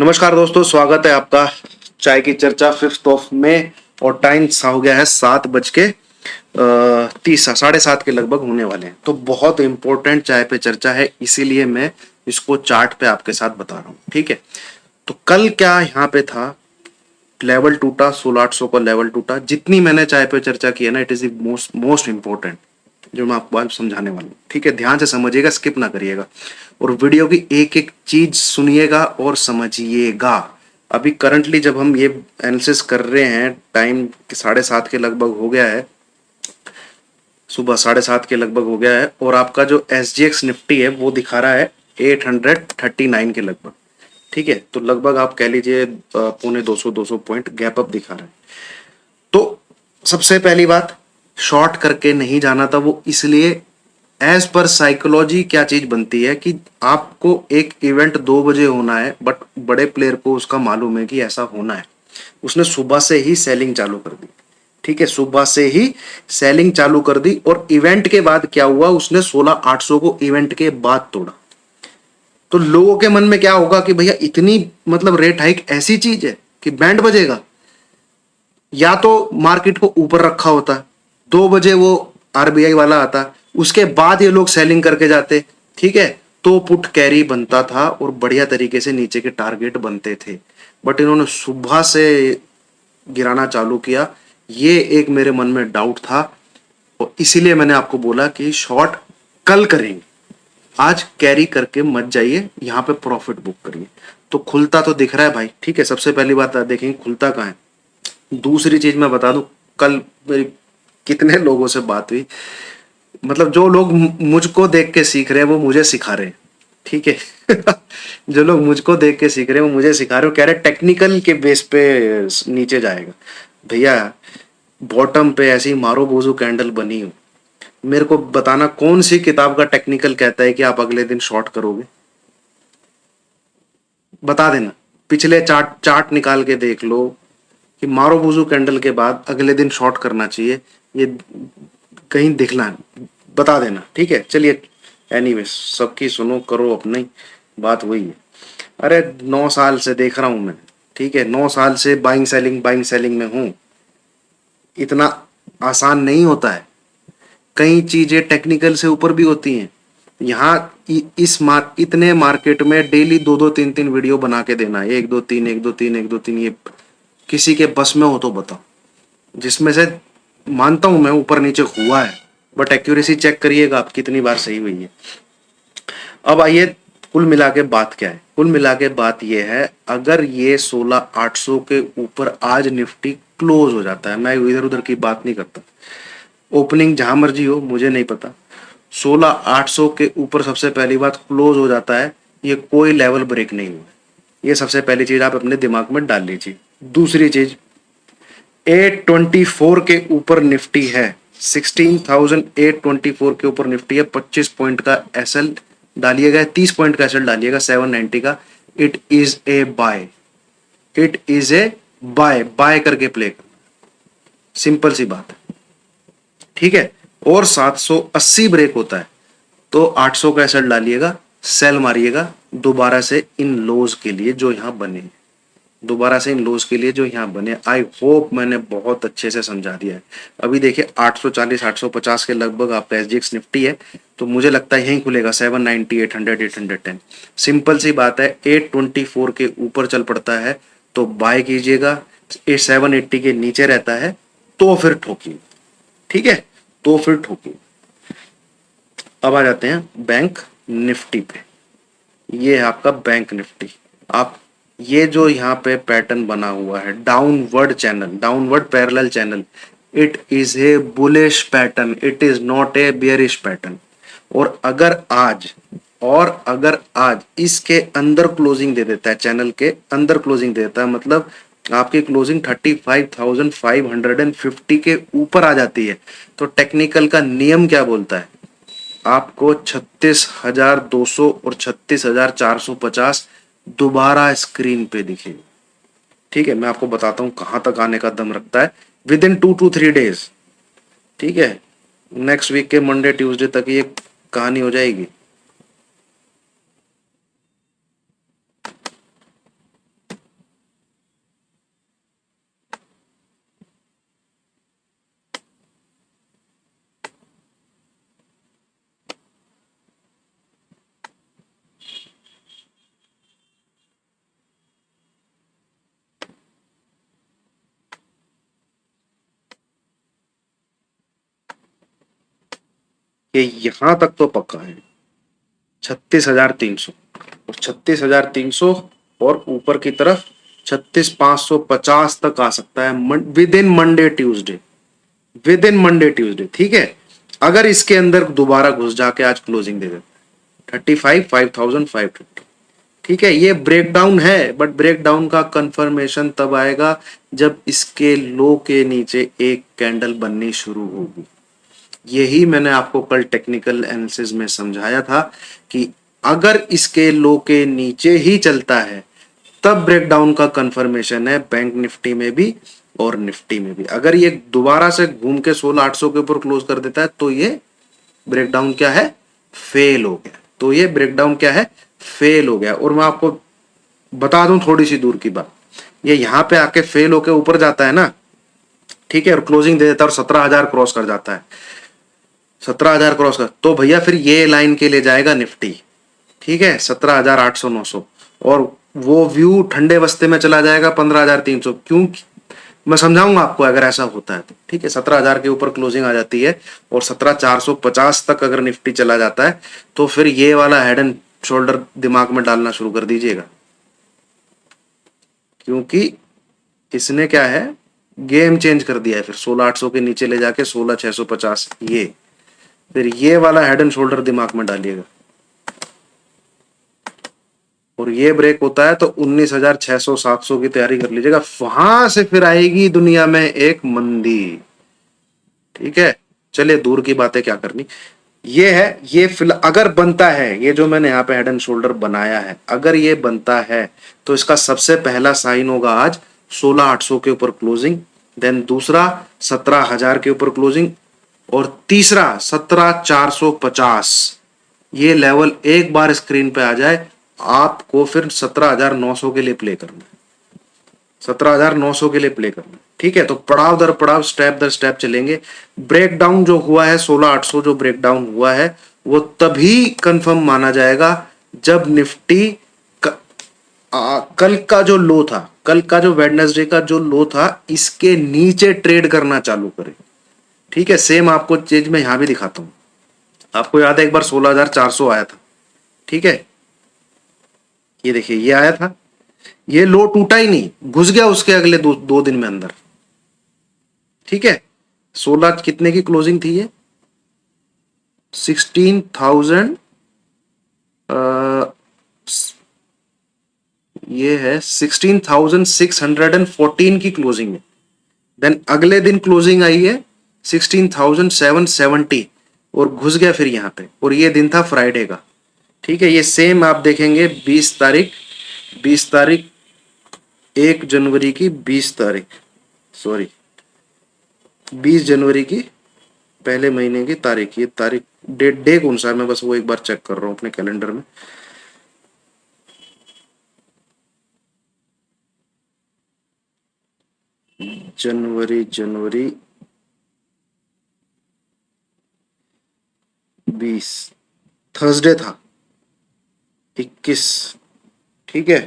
नमस्कार दोस्तों, स्वागत है आपका चाय की चर्चा 5 और टाइम हो गया है 7:30 7:30 के लगभग होने वाले हैं। तो बहुत इंपॉर्टेंट चाय पे चर्चा है, इसीलिए मैं इसको चार्ट पे आपके साथ बता रहा हूँ। ठीक है, तो कल क्या यहाँ पे था, लेवल टूटा, 16,800 का लेवल टूटा। जितनी मैंने चाय पे चर्चा की है ना, it is the most most important जो मैं आपको आज समझाने वाला हूँ। ठीक है, ध्यान से समझिएगा, स्किप ना करिएगा और वीडियो की एक एक चीज सुनिएगा और समझिएगा। अभी करंटली जब हम ये एनालिसिस कर रहे हैं, टाइम 7:30 के लगभग हो गया है, सुबह 7:30 के लगभग हो गया है और आपका जो SGX निफ्टी है वो दिखा रहा है 839 के लगभग। ठीक है, तो लगभग आप कह लीजिए पौने 200 पॉइंट गैप अप दिखा रहा है। तो सबसे पहली बात, शॉर्ट करके नहीं जाना था वो इसलिए, एज पर साइकोलॉजी क्या चीज बनती है कि आपको एक इवेंट 2 बजे होना है, बट बड़े प्लेयर को उसका मालूम है कि ऐसा होना है। उसने सुबह से ही सेलिंग चालू कर दी। ठीक है, सुबह से ही सेलिंग चालू कर दी और इवेंट के बाद क्या हुआ, उसने 16,800 को इवेंट के बाद तोड़ा। तो लोगों के मन में क्या होगा कि भैया इतनी मतलब रेट हाइक ऐसी चीज है कि बैंड बजेगा। या तो मार्केट को ऊपर रखा होता, 2 बजे वो RBI वाला आता, उसके बाद ये लोग सेलिंग करके जाते। ठीक है, तो पुट कैरी बनता था और बढ़िया तरीके से नीचे के टारगेट बनते थे। बट इन्होंने सुबह से गिराना चालू किया, ये एक मेरे मन में डाउट था और इसीलिए मैंने आपको बोला कि शॉर्ट कल करेंगे, आज कैरी करके मत जाइए, यहां पे प्रॉफिट बुक करिए। तो खुलता तो दिख रहा है भाई। ठीक है, सबसे पहली बात देखेंगे खुलता कहाँ है। दूसरी चीज मैं बता दूं, कल मेरी कितने लोगों से बात हुई, मतलब जो लोग मुझको देख के सीख रहे हैं वो मुझे सिखा रहे हैं। ठीक है जो लोग मुझको देख के सीख रहे हैं वो मुझे सिखा रहे हो, कह रहे टेक्निकल के बेस पे नीचे जाएगा। भैया बॉटम पे ऐसी मारो बोझू कैंडल बनी हो, मेरे को बताना कौन सी किताब का टेक्निकल कहता है कि आप अगले दिन शॉर्ट करोगे, बता देना। पिछले चार्ट चार्ट निकाल के देख लो कि मारो बुजू कैंडल के बाद अगले दिन शॉर्ट करना चाहिए, ये कहीं दिखला है, बता देना। ठीक है, चलिए एनीवेज, सबकी सुनो करो अपनी, बात वही है। अरे 9 साल से देख रहा हूं मैं। ठीक है, 9 साल से बाइंग सेलिंग में हूं। इतना आसान नहीं होता है, कई चीजें टेक्निकल से ऊपर भी होती हैं। यहाँ इतने मार्केट में डेली दो दो तीन तीन वीडियो बना के देना है, 1 2 3 1 2 3 1 2 3, ये किसी के बस में हो तो बताओ। जिसमें से मानता हूं मैं ऊपर नीचे हुआ है, बट एक्यूरेसी चेक करिएगा आप कितनी बार सही हुई है। अब आइए, कुल मिला के बात क्या है। कुल मिला के बात यह है, अगर ये 16,800 के ऊपर आज निफ्टी क्लोज हो जाता है, मैं इधर उधर की बात नहीं करता, ओपनिंग जहां मर्जी हो मुझे नहीं पता, 16,800 के ऊपर सबसे पहली बात क्लोज हो जाता है, ये कोई लेवल ब्रेक नहीं हुआ। ये सबसे पहली चीज आप अपने दिमाग में डाल लीजिए। दूसरी चीज, 824 के ऊपर निफ्टी है, 16,824 के ऊपर निफ्टी है, 25 पॉइंट का एसएल डालिएगा, 30 पॉइंट का एसएल डालिएगा 790 का। It is a buy, it is a buy, buy करके प्ले करना, सिंपल सी बात है। ठीक है, और 780 ब्रेक होता है तो 800 का एसएल डालिएगा, सेल मारिएगा दोबारा से इन लोज के लिए जो यहां बने, दोबारा से इन लोज के लिए जो यहां बने। आई होप मैंने बहुत अच्छे से समझा दिया है। अभी देखिए 840 850 के लगभग आपका SGX निफ्टी है, तो मुझे लगता है यहीं खुलेगा 790 800 810। सिंपल सी बात है, 824 के ऊपर चल पड़ता है तो बाय कीजिएगा, 780 के नीचे रहता है तो फिर ठोकिए। ठीक है, तो फिर ठोकिए। अब आ जाते हैं बैंक निफ्टी पे। ये है आपका बैंक निफ्टी। आप ये जो यहाँ पे पैटर्न बना हुआ है, downward channel, downward parallel channel, it is A bullish pattern, it is not a bearish pattern. और अगर आज इसके अंदर क्लोजिंग दे देता है, चैनल के अंदर क्लोजिंग दे देता है, मतलब आपकी क्लोजिंग 35,550 के ऊपर आ जाती है, तो टेक्निकल का नियम क्या बोलता है, आपको 36,200 और 36,450 दोबारा स्क्रीन पे दिखेगी। ठीक है, मैं आपको बताता हूं कहां तक आने का दम रखता है, विद इन 2 to 3 days। ठीक है, नेक्स्ट वीक के मंडे ट्यूसडे तक ये कहानी हो जाएगी। ये यहां तक तो पक्का है 36,300 और 36,300 और ऊपर की तरफ 36,550 तक आ सकता है with in Monday Tuesday, with in Monday Tuesday. ठीक है, अगर इसके अंदर दोबारा घुस जाके आज क्लोजिंग दे दे 35,550। ठीक है, ये ब्रेकडाउन है, बट ब्रेकडाउन का कंफर्मेशन तब आएगा जब इसके लो के नीचे एक कैंडल बननी शुरू होगी। यही मैंने आपको कल टेक्निकल एनालिसिस में समझाया था कि अगर इसके लो के नीचे ही चलता है तब ब्रेकडाउन का कंफर्मेशन है बैंक निफ्टी में भी और निफ्टी में भी। अगर ये दोबारा से घूम के 16,800 के ऊपर क्लोज कर देता है तो ये ब्रेकडाउन क्या है, फेल हो गया। तो ये ब्रेकडाउन क्या है, फेल हो गया। और मैं आपको बता दूं थोड़ी सी दूर की बात, ये यहां पे आके फेल होके ऊपर जाता है ना, ठीक है, और क्लोजिंग दे देता है और 17,000 क्रॉस कर जाता है, 17,000 क्रॉस कर, तो भैया फिर ये लाइन के लिए जाएगा निफ्टी। ठीक है, 17,800 900, और वो व्यू ठंडे बस्ते में चला जाएगा 15,300। क्यों, मैं समझाऊंगा आपको अगर ऐसा होता है तो। ठीक है, 17,000 के ऊपर क्लोजिंग आ जाती है और 17,450 तक अगर निफ्टी चला जाता है तो फिर ये वाला हेड एंड शोल्डर दिमाग में डालना शुरू कर दीजिएगा, क्योंकि इसने क्या है, गेम चेंज कर दिया है। फिर 16,800 के नीचे ले जाके 16,650, ये फिर ये वाला हेड एंड शोल्डर दिमाग में डालिएगा। और ये ब्रेक होता है तो 19,600 700 की तैयारी कर लीजिएगा, वहां से फिर आएगी दुनिया में एक मंदी। ठीक है, चलिए दूर की बातें क्या करनी, ये है, ये अगर बनता है, ये जो मैंने यहाँ पे हेड एंड शोल्डर बनाया है, अगर ये बनता है तो इसका सबसे पहला साइन होगा आज 16,800 के ऊपर क्लोजिंग, देन दूसरा 17,000 के ऊपर क्लोजिंग, और तीसरा 17,450। ये लेवल एक बार स्क्रीन पे आ जाए आपको फिर 17,900 के लिए प्ले करना है, 17,900 के लिए प्ले करना। ठीक है, तो पड़ाव दर पड़ाव, स्टेप दर स्टेप चलेंगे। ब्रेकडाउन जो हुआ है 16,800 जो ब्रेकडाउन हुआ है वो तभी कंफर्म माना जाएगा जब निफ्टी कल का जो लो था, कल का जो वेडनेसडे का जो लो था, इसके नीचे ट्रेड करना चालू करे। ठीक है, सेम आपको चीज मैं यहां भी दिखाता हूं। आपको याद है एक बार 16,400 आया था, ठीक है, ये देखिए ये आया था, ये लो टूटा ही नहीं, घुस गया उसके अगले दो दिन में अंदर। ठीक है, 16 कितने की क्लोजिंग थी ये, 16,000, ये है 16,614 की क्लोजिंग है। देन अगले दिन क्लोजिंग आई है 16,770 और घुस गया फिर यहां पे, और ये दिन था फ्राइडे का। ठीक है, ये सेम आप देखेंगे 20 तारीख, 20 तारीख, 1 जनवरी की 20 तारीख, सॉरी 20 जनवरी की पहले महीने की तारीख, ये तारीख डे कौन सा है मैं बस वो एक बार चेक कर रहा हूं अपने कैलेंडर में। जनवरी 20 थर्सडे था 21। ठीक है,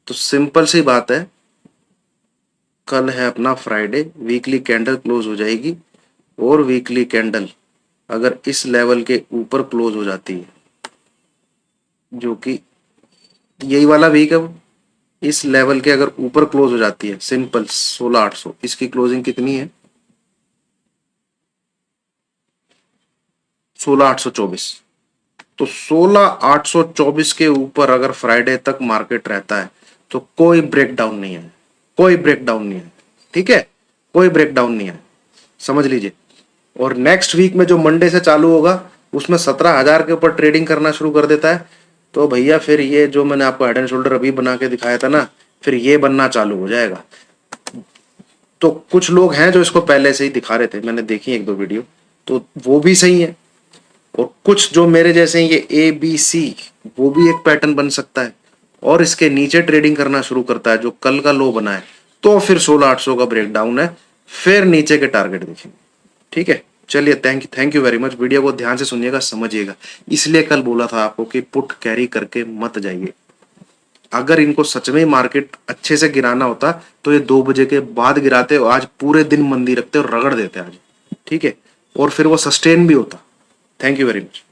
तो सिंपल सी बात है, कल है अपना फ्राइडे, वीकली कैंडल क्लोज हो जाएगी, और वीकली कैंडल अगर इस लेवल के ऊपर क्लोज हो जाती है, जो कि यही वाला वीक है, इस लेवल के अगर ऊपर क्लोज हो जाती है, सिंपल 16,800, इसकी क्लोजिंग कितनी है 16,824, तो 16,824 के ऊपर अगर फ्राइडे तक मार्केट रहता है तो कोई ब्रेकडाउन नहीं है, कोई ब्रेकडाउन नहीं है। ठीक है, कोई ब्रेकडाउन नहीं है, समझ लीजिए। और नेक्स्ट वीक में जो मंडे से चालू होगा उसमें 17,000 के ऊपर ट्रेडिंग करना शुरू कर देता है, तो भैया फिर ये जो मैंने आपको हेड एंड शोल्डर अभी बना के दिखाया था ना, फिर ये बनना चालू हो जाएगा। तो कुछ लोग हैं जो इसको पहले से ही दिखा रहे थे, मैंने देखी एक दो वीडियो, तो वो भी सही है। और कुछ जो मेरे जैसे हैं, ये ए बी सी, वो भी एक पैटर्न बन सकता है, और इसके नीचे ट्रेडिंग करना शुरू करता है जो कल का लो बना है, तो फिर 16,800 का ब्रेकडाउन है, फिर नीचे के टारगेट देखेंगे। ठीक है, चलिए thank you very much. Video को ध्यान से सुनिएगा, समझिएगा, इसलिए कल बोला था आपको कि पुट कैरी करके मत जाइए। अगर इनको सच में मार्केट अच्छे से गिराना होता तो ये 2 बजे के बाद गिराते, आज पूरे दिन मंदी रखते और रगड़ देते आज। ठीक है, और फिर वो सस्टेन भी होता। Thank you very much.